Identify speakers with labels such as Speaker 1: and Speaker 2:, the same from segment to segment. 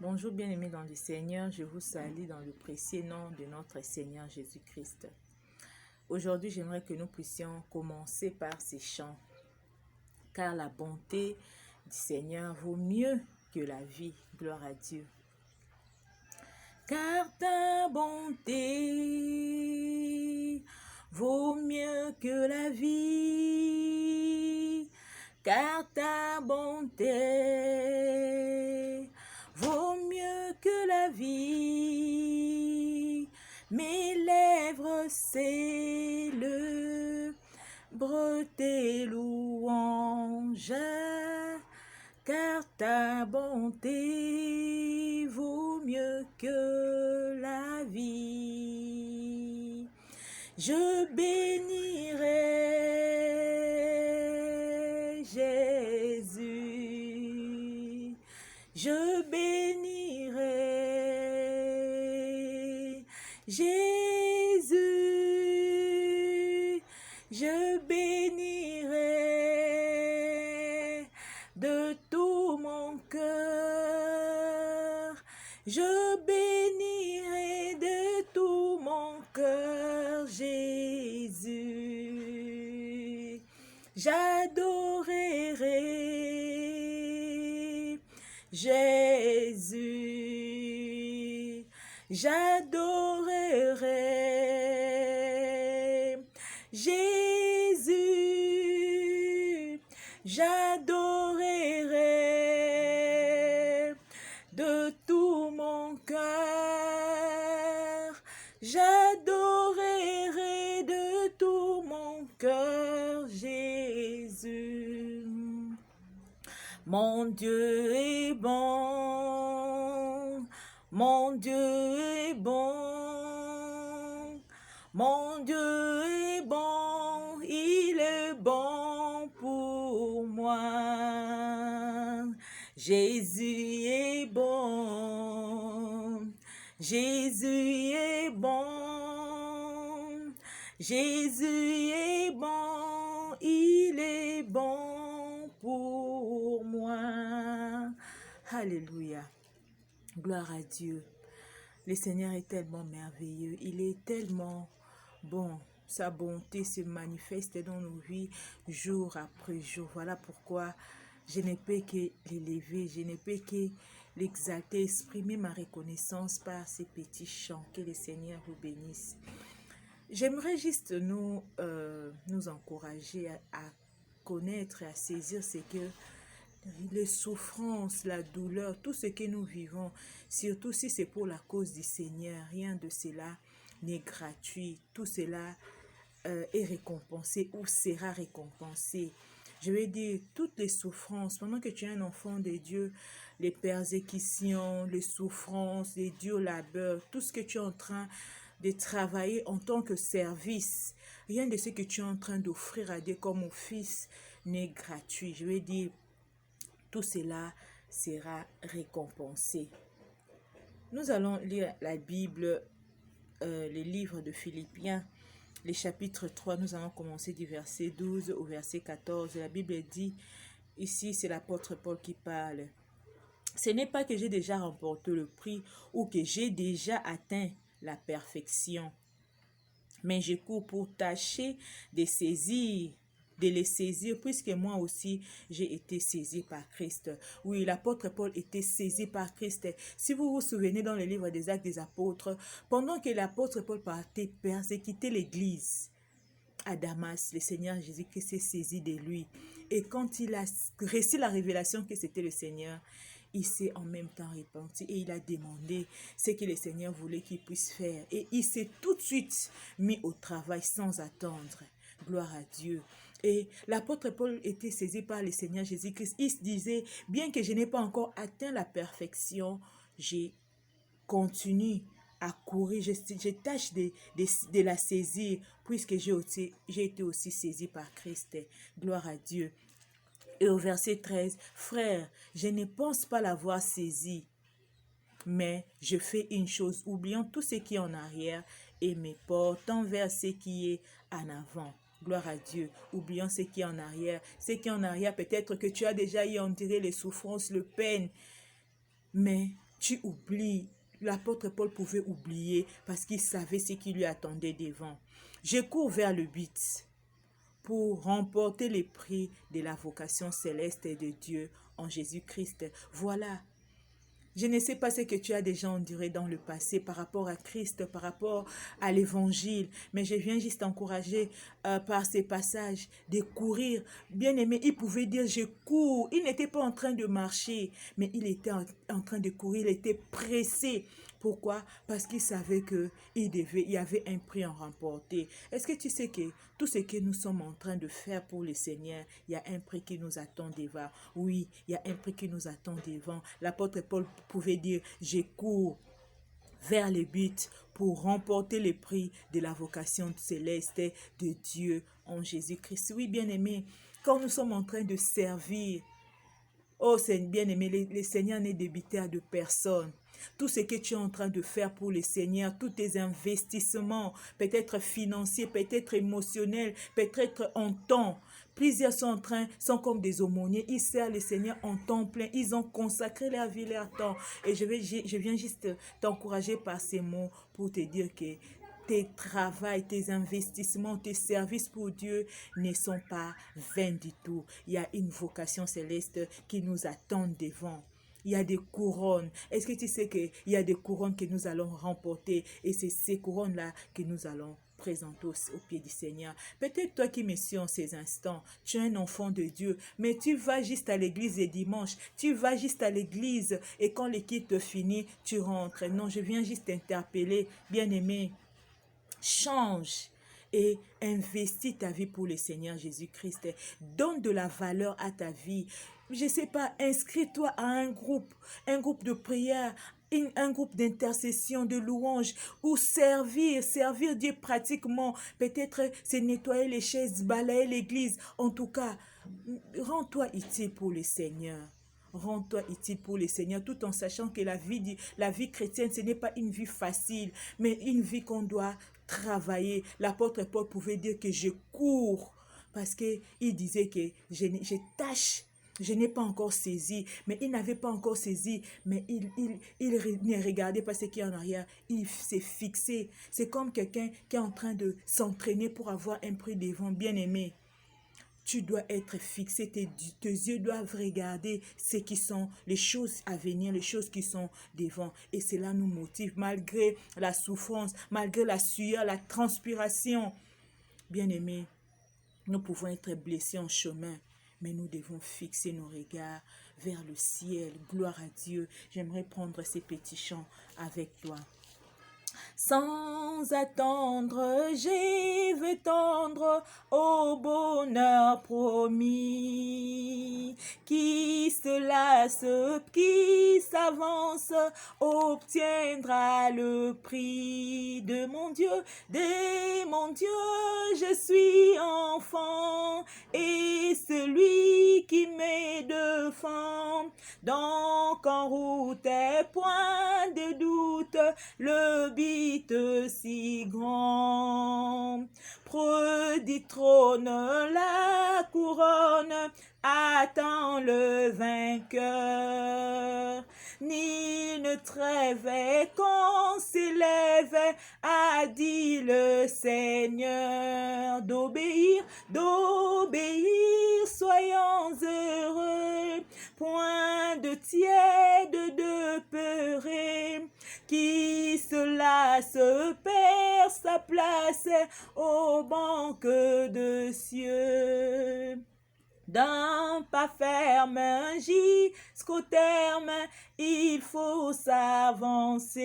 Speaker 1: Bonjour bien-aimés dans le Seigneur, je vous salue dans le précieux nom de notre Seigneur Jésus-Christ. Aujourd'hui, j'aimerais que nous puissions commencer par ces chants, car la bonté du Seigneur vaut mieux que la vie. Gloire à Dieu. Car ta bonté vaut mieux que la vie, car ta bonté vaut mieux que la vie. Mes lèvres célèbrent tes louanges, car ta bonté vaut mieux que la vie. Je bénirai Jésus, je bénirai Jésus, je bénirai de tout mon cœur, je bénirai de tout mon cœur Jésus, j'adorerai Jésus, j'adorerai Jésus, j'adorerai de tout mon cœur, j'adorerai de tout mon cœur Jésus. Mon Dieu est bon, mon Dieu est bon, mon Dieu est bon, il est bon pour moi. Jésus est bon, Jésus est bon, Jésus est bon, il est bon pour moi. Alléluia. Gloire à Dieu. Le Seigneur est tellement merveilleux. Il est tellement bon. Sa bonté se manifeste dans nos vies jour après jour. Voilà pourquoi je ne peux que l'élever, je ne peux que l'exalter, exprimer ma reconnaissance par ces petits chants. Que le Seigneur vous bénisse. J'aimerais juste nous encourager à connaître et à saisir ce que les souffrances, la douleur, tout ce que nous vivons, surtout si c'est pour la cause du Seigneur, rien de cela n'est gratuit. Tout cela est récompensé ou sera récompensé. Je vais dire, toutes les souffrances, pendant que tu es un enfant de Dieu, les persécutions, les souffrances, les durs labeurs, tout ce que tu es en train de travailler en tant que service, rien de ce que tu es en train d'offrir à Dieu comme office n'est gratuit. Je vais dire, tout cela sera récompensé. Nous allons lire la Bible, le livre de Philippiens, le chapitre 3. Nous allons commencer du verset 12 au verset 14. La Bible dit, ici c'est l'apôtre Paul qui parle. Ce n'est pas que j'ai déjà remporté le prix ou que j'ai déjà atteint la perfection, mais je cours pour tâcher de les saisir, puisque moi aussi j'ai été saisi par Christ. Oui, l'apôtre Paul était saisi par Christ. Si vous vous souvenez dans le livre des Actes des Apôtres, pendant que l'apôtre Paul partait persécuter l'église à Damas, le Seigneur Jésus-Christ s'est saisi de lui. Et quand il a reçu la révélation que c'était le Seigneur, il s'est en même temps repenti et il a demandé ce que le Seigneur voulait qu'il puisse faire. Et il s'est tout de suite mis au travail sans attendre. Gloire à Dieu. Et l'apôtre Paul était saisi par le Seigneur Jésus-Christ. Il se disait, bien que je n'ai pas encore atteint la perfection, j'ai continue à courir, je tâche de la saisir, puisque j'ai été aussi saisi par Christ. Gloire à Dieu. Et au verset 13, frère, je ne pense pas l'avoir saisi, mais je fais une chose, oubliant tout ce qui est en arrière et me portant vers ce qui est en avant. Gloire à Dieu. Oublions ce qui est en arrière. Ce qui est en arrière, peut-être que tu as déjà eu, on dirait, les souffrances, le peine. Mais tu oublies. L'apôtre Paul pouvait oublier parce qu'il savait ce qui lui attendait devant. Je cours vers le but pour remporter les prix de la vocation céleste de Dieu en Jésus-Christ. Voilà. Je ne sais pas ce que tu as déjà enduré dans le passé par rapport à Christ, par rapport à l'évangile, mais je viens juste encourager par ces passages de courir. Bien aimé, il pouvait dire je cours. Il n'était pas en train de marcher, mais il était en train de courir, il était pressé. Pourquoi? Parce qu'il savait il y avait un prix à remporter. Est-ce que tu sais que tout ce que nous sommes en train de faire pour le Seigneur, il y a un prix qui nous attend devant. Oui, il y a un prix qui nous attend devant. L'apôtre Paul pouvait dire, je cours vers le but pour remporter le prix de la vocation céleste de Dieu en Jésus-Christ. Oui, bien-aimé, quand nous sommes en train de servir, oh, c'est bien-aimé, le Seigneur n'est débiteur de personne. Tout ce que tu es en train de faire pour le Seigneur, tous tes investissements, peut-être financiers, peut-être émotionnels, peut-être en temps. Plusieurs sont comme des aumôniers. Ils servent le Seigneur en temps plein. Ils ont consacré leur vie, leur temps. Et je viens juste t'encourager par ces mots pour te dire que tes travaux, tes investissements, tes services pour Dieu ne sont pas vains du tout. Il y a une vocation céleste qui nous attend devant. Il y a des couronnes. Est-ce que tu sais qu'il y a des couronnes que nous allons remporter et c'est ces couronnes-là que nous allons présenter au pied du Seigneur. Peut-être toi qui me suis en ces instants, tu es un enfant de Dieu, mais tu vas juste à l'église les dimanches, tu vas juste à l'église et quand le culte finit, tu rentres. Non, je viens juste t'interpeller, bien-aimé, change et investis ta vie pour le Seigneur Jésus-Christ. Donne de la valeur à ta vie. Je ne sais pas, inscris-toi à un groupe de prière, un groupe d'intercession, de louange, ou servir Dieu pratiquement. Peut-être c'est nettoyer les chaises, balayer l'église. En tout cas, rends-toi utile pour le Seigneur. Rends-toi utile pour le Seigneur, tout en sachant que la vie chrétienne, ce n'est pas une vie facile, mais une vie qu'on doit travailler. L'apôtre Paul pouvait dire que je cours, parce qu'il disait que je tâche. Je n'ai pas encore saisi, mais il n'avait pas encore saisi, mais il ne regardait pas ce qui est en arrière, il s'est fixé. C'est comme quelqu'un qui est en train de s'entraîner pour avoir un prix devant, bien aimé. Tu dois être fixé, tes yeux doivent regarder ce qui sont les choses à venir, les choses qui sont devant. Et cela nous motive, malgré la souffrance, malgré la sueur, la transpiration. Bien-aimés, nous pouvons être blessés en chemin, mais nous devons fixer nos regards vers le ciel. Gloire à Dieu. J'aimerais prendre ces petits chants avec toi. Sans attendre, je veux tendre au bonheur promis. Qui se lasse, qui s'avance, obtiendra le prix de mon Dieu. De mon Dieu, je suis enfant, et celui qui me défend. Donc en route, point de doute, le but si grand. Près du trône, la couronne attend le vainqueur. Ni ne trêve qu'on s'élève, a dit le Seigneur. D'obéir, soyons heureux. Point de tiède, de peureux. Qui cela se perd sa place aux banques de cieux. D'un pas ferme jusqu'au terme, il faut s'avancer.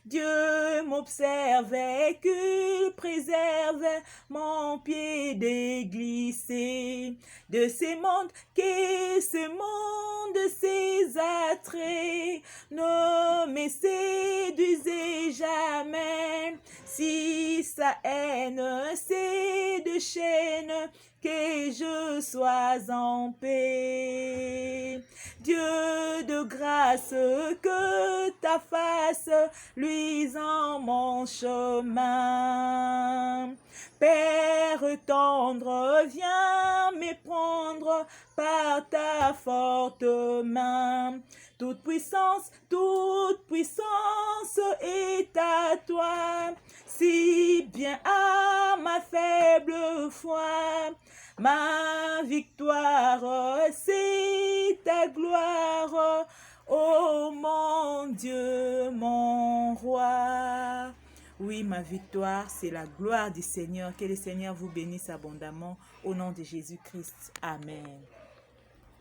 Speaker 1: Dieu m'observe et qu'il préserve mon pied déglisser de ces mondes, que ce monde, ses attraits ne me séduisez jamais. Si sa haine, c'est de chaîne, que je sois en paix. Dieu de grâce, que ta face luise en mon chemin. Père tendre, viens me prendre par ta forte main. toute puissance est à toi. Si bien à ma faible foi, ma victoire, c'est ta gloire. Oh mon Dieu, mon roi. Oui, ma victoire, c'est la gloire du Seigneur. Que le Seigneur vous bénisse abondamment. Au nom de Jésus-Christ. Amen.